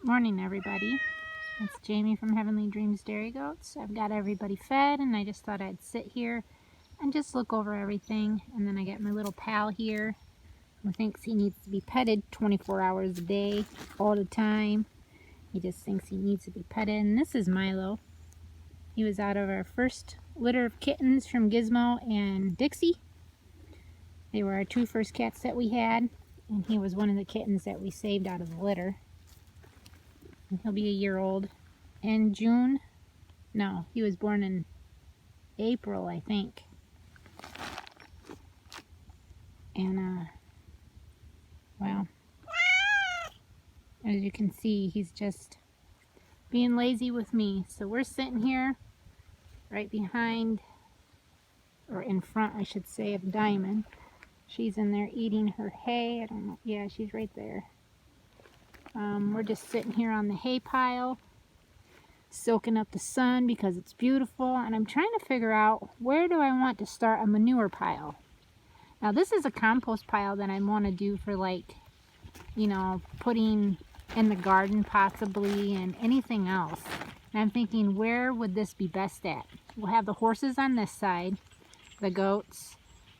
Morning, everybody. It's Jamie from Heavenly Dreams Dairy Goats. I've got everybody fed, and I just thought I'd sit here and just look over everything. And then I got my little pal here who thinks he needs to be petted 24 hours a day, all the time. He just thinks he needs to be petted. And this is Milo. He was out of our first litter of kittens from Gizmo and Dixie. They were our two first cats that we had, and he was one of the kittens that we saved out of the litter. And he'll be a year old in June. No, he was born in April, I think. And well, as you can see, he's just being lazy with me. So we're sitting here right behind, or in front I should say, of Diamond. She's in there eating her hay. I don't know. Yeah, she's right there. We're just sitting here on the hay pile, soaking up the sun because it's beautiful, and I'm trying to figure out where do I want to start a manure pile. Now this is a compost pile that I want to do for, like, you know, putting in the garden possibly, and anything else. And I'm thinking, where would this be best at? We'll have the horses on this side, the goats,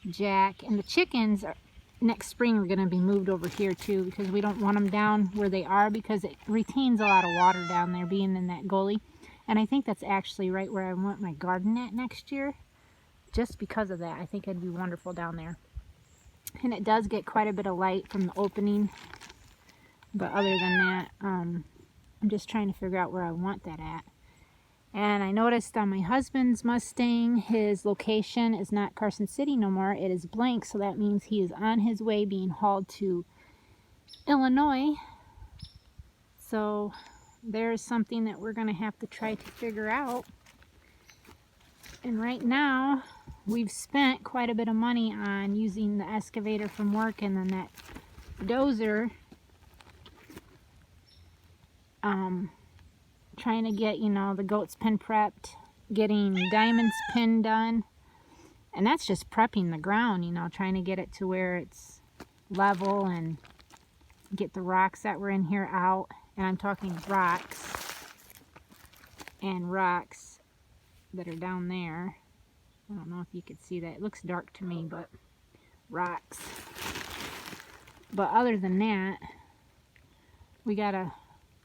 Jack, and the chickens are, next spring are going to be moved over here too, because we don't want them down where they are because it retains a lot of water down there being in that gully. And I think that's actually right where I want my garden at next year, just because of that. I think it'd be wonderful down there. And it does get quite a bit of light from the opening, but other than that, I'm just trying to figure out where I want that at. And I noticed on my husband's Mustang, his location is not Carson City no more. It is blank, so that means he is on his way being hauled to Illinois. So there's something that we're going to have to try to figure out. And right now, we've spent quite a bit of money on using the excavator from work and then that dozer. Trying to get, you know, the goats pen prepped, getting Diamond's pen done, and that's just prepping the ground, you know, trying to get it to where it's level and get the rocks that were in here out. And I'm talking rocks and rocks that are down there. I don't know if you could see that. It looks dark to me, but rocks. But other than that, we gotta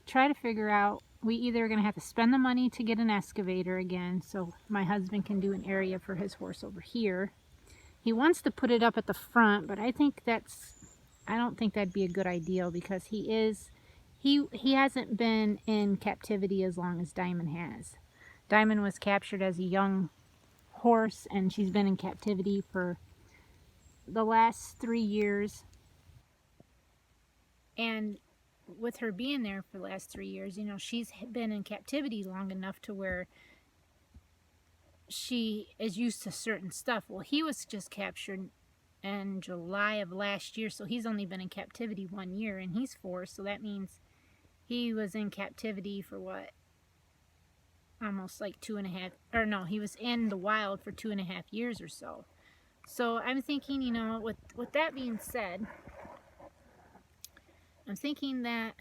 try to figure out, we either are going to have to spend the money to get an excavator again so my husband can do an area for his horse over here. He wants to put it up at the front, but I don't think that'd be a good idea because he hasn't been in captivity as long as Diamond has. Diamond was captured as a young horse, and she's been in captivity for the last 3 years. And with her being there for the last 3 years, you know, she's been in captivity long enough to where she is used to certain stuff. Well, he was just captured in July of last year, so he's only been in captivity 1 year, and he's 4, so that means he was in captivity for what? Almost like 2.5, or no, he was in the wild for 2.5 years or so. So I'm thinking, you know, with that being said, I'm thinking that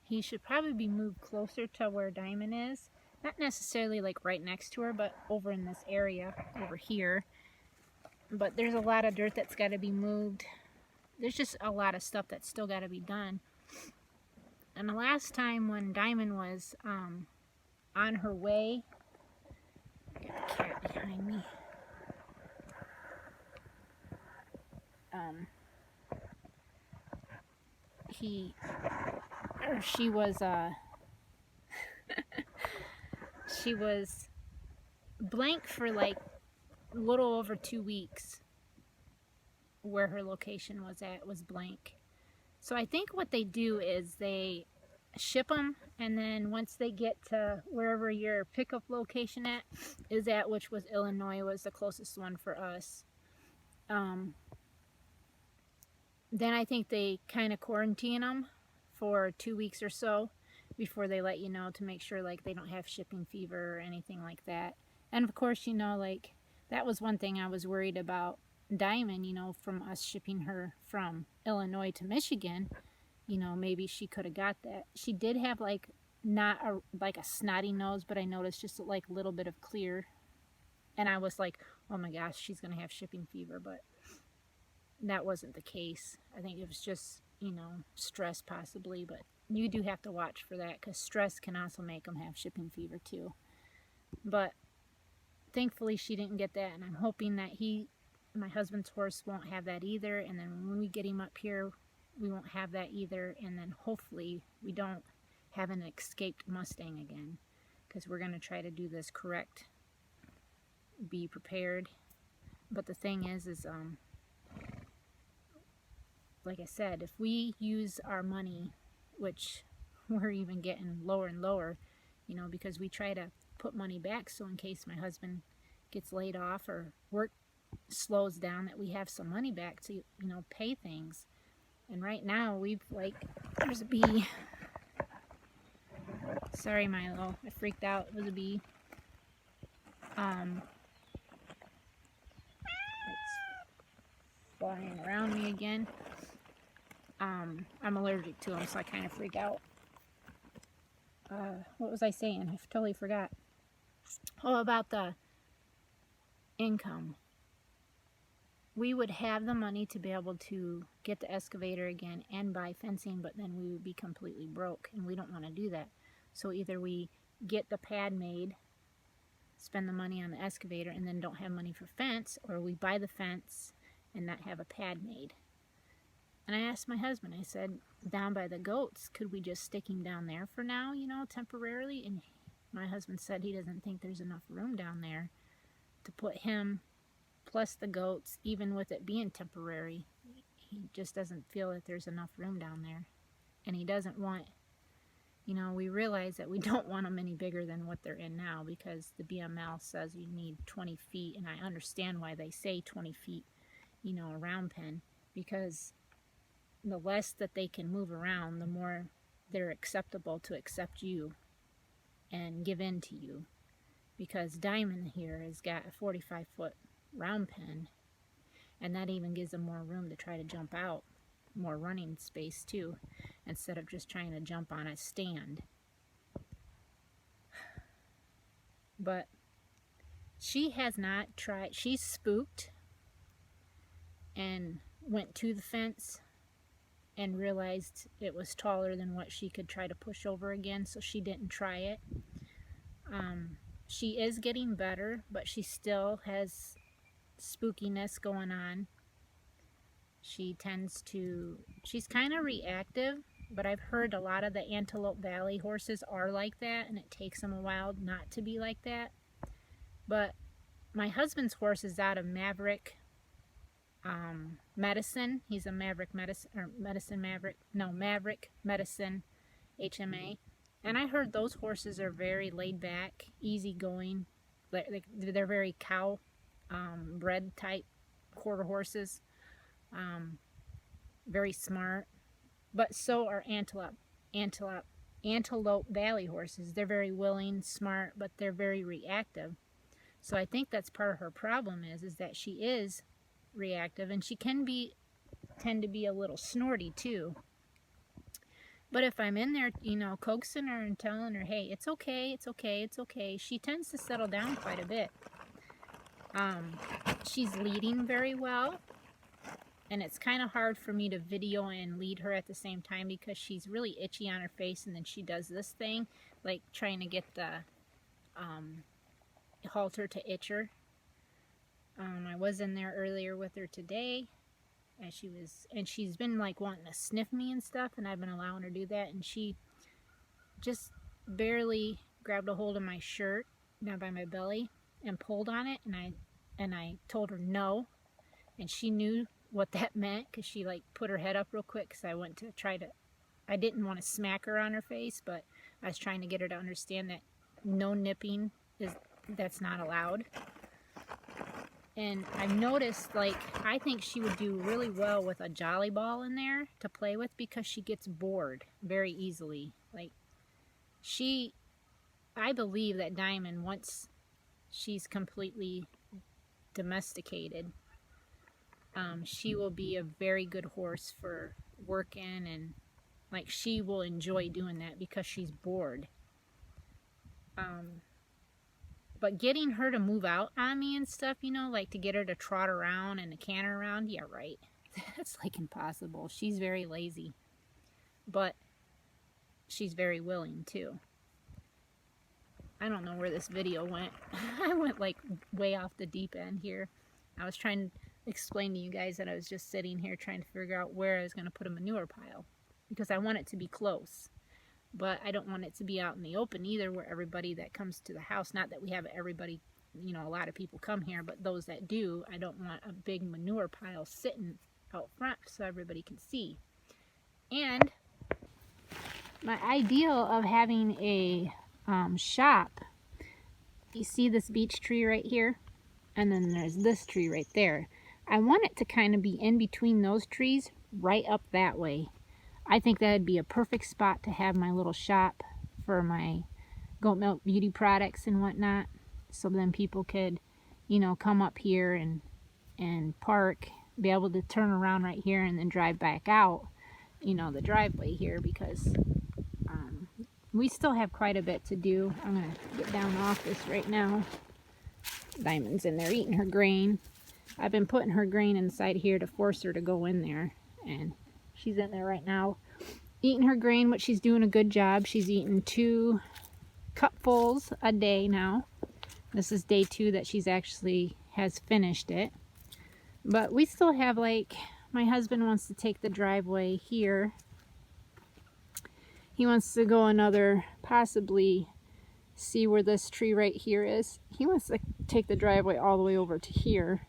he should probably be moved closer to where Diamond is. Not necessarily like right next to her, but over in this area over here. But there's a lot of dirt that's got to be moved. There's just a lot of stuff that's still got to be done. And the last time when Diamond was on her way, I got a cat behind me. She was blank for like a little over 2 weeks. Where her location was at was blank. So I think what they do is they ship them, and then once they get to wherever your pickup location is at, which was Illinois, was the closest one for us, then I think they kind of quarantine them for 2 weeks or so before they let you know, to make sure like they don't have shipping fever or anything like that. And of course, you know, like that was one thing I was worried about Diamond, you know, from us shipping her from Illinois to Michigan, you know, maybe she could have got that. She did have like not a like a snotty nose, but I noticed just like a little bit of clear, and I was like, oh my gosh, she's gonna have shipping fever, but that wasn't the case. I think it was just, you know, stress possibly, but you do have to watch for that because stress can also make them have shipping fever too. But thankfully she didn't get that, and I'm hoping that my husband's horse won't have that either, and then when we get him up here we won't have that either, and then hopefully we don't have an escaped Mustang again, because we're going to try to do this correct. Be prepared. But the thing is like I said, if we use our money, which we're even getting lower and lower, you know, because we try to put money back so in case my husband gets laid off or work slows down, that we have some money back to, you know, pay things. And right now we've like, there's a bee. Sorry, Milo, I freaked out. It was a bee. It's flying around me again. I'm allergic to them, so I kind of freak out. What was I saying? I totally forgot. Oh, about the income. We would have the money to be able to get the excavator again and buy fencing, but then we would be completely broke, and we don't want to do that. So either we get the pad made, spend the money on the excavator, and then don't have money for fence, or we buy the fence and not have a pad made. And I asked my husband, I said, down by the goats, could we just stick him down there for now, you know, temporarily? And my husband said he doesn't think there's enough room down there to put him plus the goats, even with it being temporary. He just doesn't feel that there's enough room down there. And he doesn't want, you know, we realize that we don't want them any bigger than what they're in now, because the BML says you need 20 feet, and I understand why they say 20 feet, you know, a round pen, because the less that they can move around, the more they're acceptable to accept you and give in to you. Because Diamond here has got a 45-foot round pen, and that even gives them more room to try to jump out, more running space too, instead of just trying to jump on a stand. But she has not tried. She's spooked and went to the fence and realized it was taller than what she could try to push over again, so she didn't try it. She is getting better, but she still has spookiness going on. She's kind of reactive, but I've heard a lot of the Antelope Valley horses are like that, and it takes them a while not to be like that. But my husband's horse is out of Maverick Medicine. He's a Maverick Medicine, or Maverick Medicine HMA. And I heard those horses are very laid back, easygoing. They're very cow bred type quarter horses. Very smart. But so are Antelope Valley horses. They're very willing, smart, but they're very reactive. So I think that's part of her problem is that she is reactive, and she can tend to be a little snorty too. But if I'm in there, you know, coaxing her and telling her, hey, it's okay, it's okay, it's okay, she tends to settle down quite a bit. She's leading very well, and it's kind of hard for me to video and lead her at the same time because she's really itchy on her face, and then she does this thing, like trying to get the halter to itch her. I was in there earlier with her today, and she's been like wanting to sniff me and stuff, and I've been allowing her to do that, and she just barely grabbed a hold of my shirt down by my belly and pulled on it, and I told her no, and she knew what that meant because she like put her head up real quick because I didn't want to smack her on her face, but I was trying to get her to understand that no nipping that's not allowed. And I've noticed, like, I think she would do really well with a jolly ball in there to play with because she gets bored very easily. Like, I believe that Diamond, once she's completely domesticated, she will be a very good horse for working and Like, she will enjoy doing that because she's bored. But getting her to move out on me and stuff, you know, like to get her to trot around and to canter around, yeah, right. That's like impossible. She's very lazy. But she's very willing too. I don't know where this video went. I went like way off the deep end here. I was trying to explain to you guys that I was just sitting here trying to figure out where I was going to put a manure pile. Because I want it to be close. But I don't want it to be out in the open either, where everybody that comes to the house, not that we have everybody, you know, a lot of people come here, but those that do, I don't want a big manure pile sitting out front so everybody can see. And my ideal of having a shop, you see this beech tree right here, and then there's this tree right there. I want it to kind of be in between those trees, right up that way. I think that would be a perfect spot to have my little shop for my goat milk beauty products and whatnot. So then people could, you know, come up here and park, be able to turn around right here and then drive back out, you know, the driveway here, because we still have quite a bit to do. I'm going to get down off this right now. Diamond's in there eating her grain. I've been putting her grain inside here to force her to go in there, and she's in there right now eating her grain, but she's doing a good job. She's eating 2 cupfuls a day now. This is day 2 that she's actually has finished it. But we still have, like, my husband wants to take the driveway here. He wants to go another, possibly see where this tree right here is. He wants to take the driveway all the way over to here,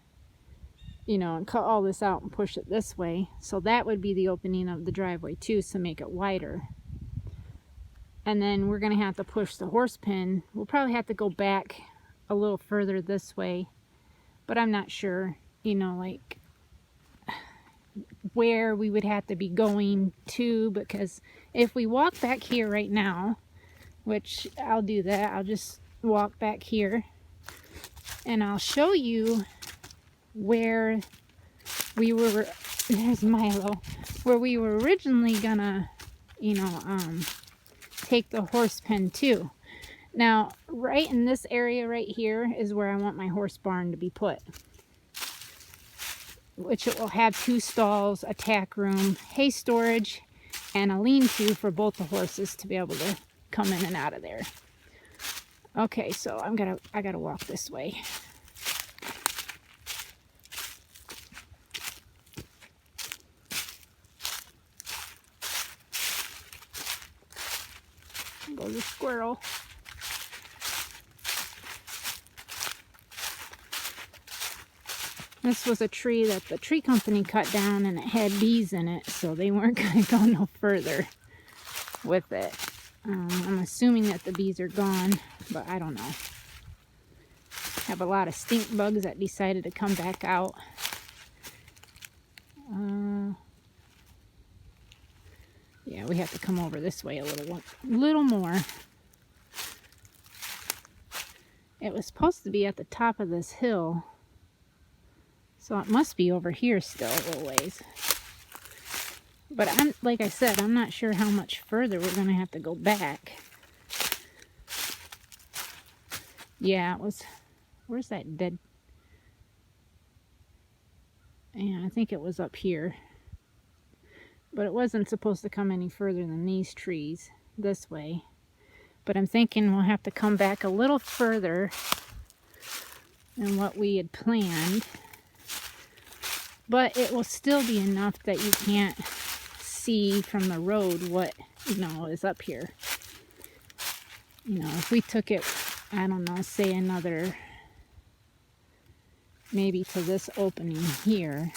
you know, and cut all this out and push it this way. So that would be the opening of the driveway too, so make it wider. And then we're going to have to push the horse pen. We'll probably have to go back a little further this way, but I'm not sure, you know, like where we would have to be going to, because if we walk back here right now, which I'll do that, I'll just walk back here and I'll show you where we were, there's Milo, where we were originally gonna, you know, take the horse pen to. Now, right in this area right here is where I want my horse barn to be put, which it will have 2 stalls, a tack room, hay storage, and a lean-to for both the horses to be able to come in and out of there. Okay, so I gotta walk this way. Goes a squirrel. This was a tree that the tree company cut down, and it had bees in it, so they weren't going to go no further with it. I'm assuming that the bees are gone, but I don't know. Have a lot of stink bugs that decided to come back out. Yeah, we have to come over this way a little more. It was supposed to be at the top of this hill, so it must be over here still a little ways. But like I said, I'm not sure how much further we're going to have to go back. Yeah, it was, where's that dead? Yeah, I think it was up here. But it wasn't supposed to come any further than these trees this way. But I'm thinking we'll have to come back a little further than what we had planned. But it will still be enough that you can't see from the road what, you know, is up here. You know, if we took it, I don't know, say another, maybe to this opening here.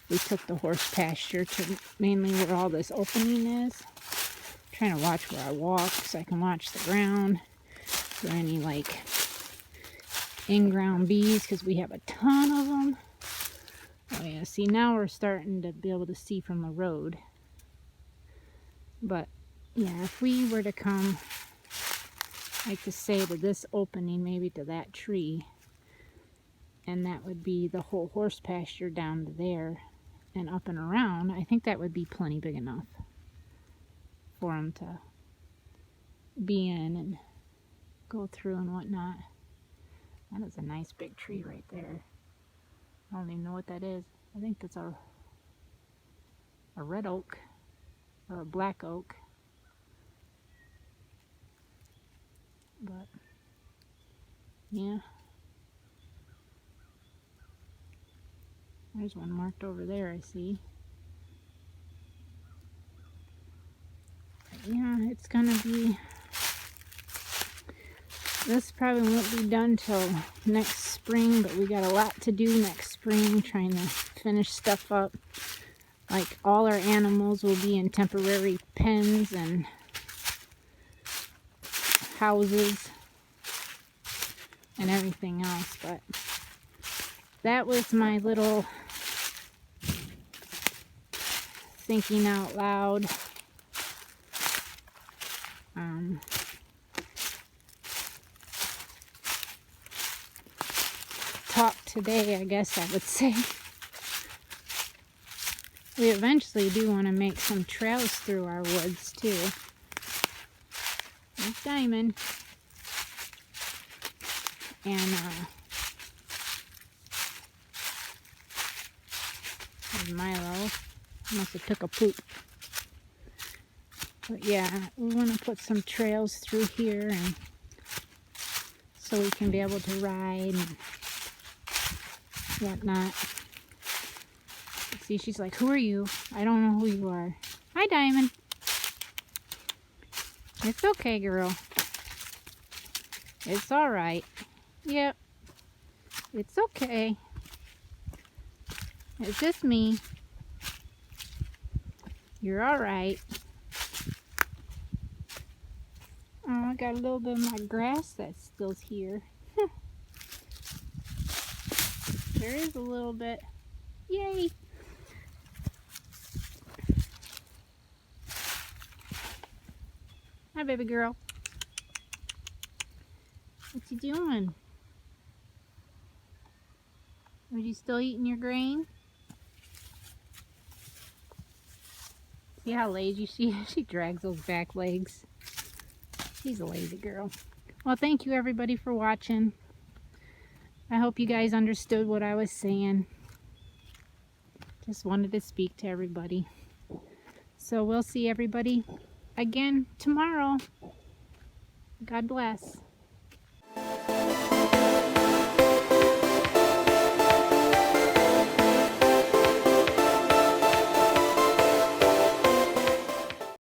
We took the horse pasture to mainly where all this opening is. I'm trying to watch where I walk so I can watch the ground. Is there any like in-ground bees? Because we have a ton of them. Oh yeah, see, now we're starting to be able to see from the road. But yeah, if we were to come, like to say, to this opening, maybe to that tree, and that would be the whole horse pasture down to there and up and around, I think that would be plenty big enough. for them to be in and go through and whatnot. That is a nice big tree right there. I don't even know what that is. I think that's a red oak or a black oak. But yeah, there's one marked over there, I see. But yeah, it's gonna be, this probably won't be done till next spring, but we got a lot to do next spring, trying to finish stuff up. Like, all our animals will be in temporary pens and houses and everything else. But that was my little thinking out loud talk today, I guess I would say. We eventually do want to make some trails through our woods too. There's Diamond. And there's Milo. Must have took a poop. But yeah, we want to put some trails through here, and so we can be able to ride and whatnot. See, she's like, who are you? I don't know who you are. Hi, Diamond. It's okay, girl. It's alright. Yep. It's okay. It's just me. You're alright. Oh, I got a little bit of my grass that's still here. There is a little bit. Yay! Hi, baby girl. What you doing? Are you still eating your grain? See how lazy she is? She drags those back legs. She's a lazy girl. Well, thank you everybody for watching. I hope you guys understood what I was saying. Just wanted to speak to everybody. So we'll see everybody again tomorrow. God bless.